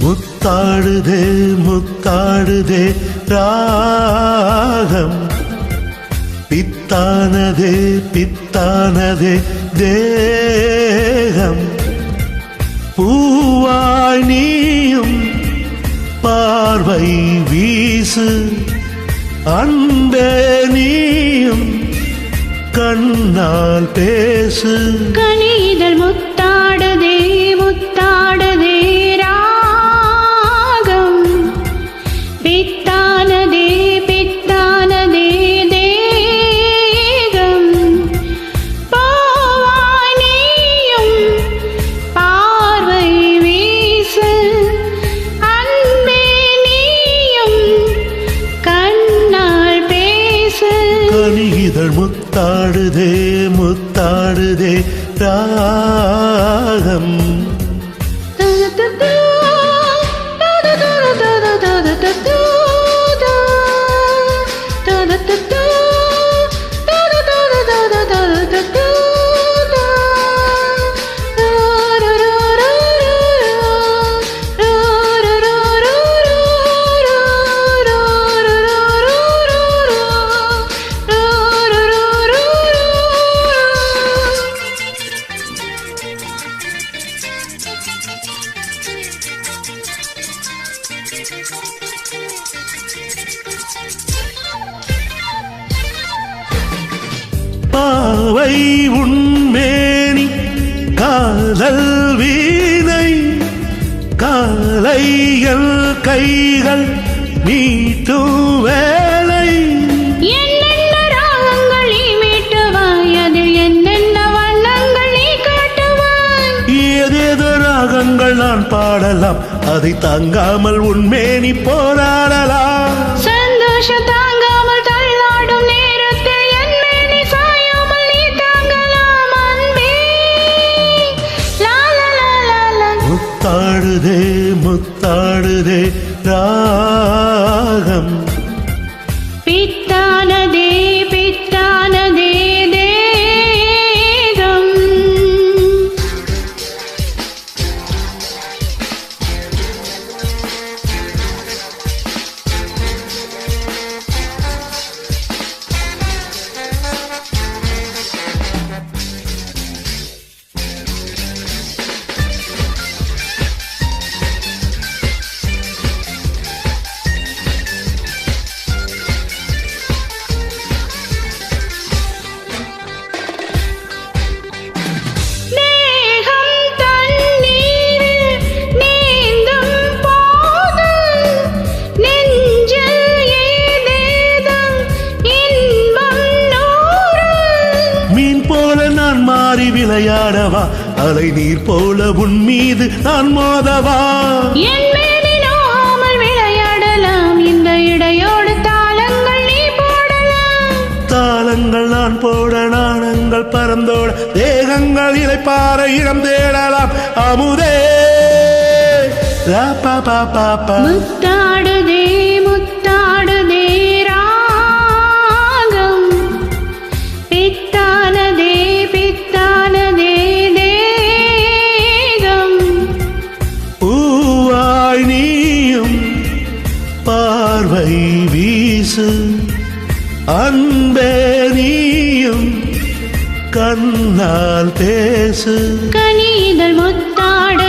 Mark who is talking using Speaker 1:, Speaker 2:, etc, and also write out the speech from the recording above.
Speaker 1: முத்தாடுதே முத்தாடுதே ராகம் பித்தானதே பித்தானதே தேகம் பூவாய் நீயும் பார்வை வீசு அன்பே நீயும் கண்ணால் பேசு
Speaker 2: கனிதழ் முத்தாடுதே முத்தாடுதே ராகம் பித்தானதே பித்தானதே தேகம் பூவாய் நீயும் பார்வை வீசு அன்பே நீயும் கண்ணால் பேசு
Speaker 1: கனிதழ் முத்தாடுதே முத்தாடுதே ராகம் பாவை உண்மேனி காதல் வீணை காலைகள் கைகள் நீட்டும் வேலை
Speaker 2: என்னென்ன ராகங்கள் நீ மீட்டுவாய் அதில் என்னென்ன வண்ணங்கள் நீ காட்டுவாய்
Speaker 1: ஏதேதோ ராகங்கள் நான் பாடலாம் அதை தாங்காமல் உண்மேனி போராடலாம்
Speaker 2: சந்தோஷம் தாங்காமல் தள்ளாடும் நேரத்தில் என் மேனி சாயாமல் நீ தாங்கலாம் அன்பே லா லா லா லா லா
Speaker 1: முத்தாடுதே முத்தாடுதே ராகம்
Speaker 2: பித்தானதே பித்தானதே தேகம்
Speaker 1: விளையாடவா அலை நீர் போல உன் மீது நான் மோதவா
Speaker 2: என் மேனி நோகாமல் விளையாடலாம் இந்த இடையோடு தாளங்கள் நீ போடலாம்
Speaker 1: தாளங்கள் நான் போட நாணங்கள் பறந்தோட தேகங்கள் இலைப்பார இடம் தேடலாம் அமுதே
Speaker 2: முத்தாடுதே முத்தாடுதே ராகம் பித்தானதே பித்தானதே தேகம்
Speaker 1: பூவாய் நீயும் பார்வை வீசு அன்பே நீயும் கண்ணால் பேசு
Speaker 2: கனிதழ் முத்தாடு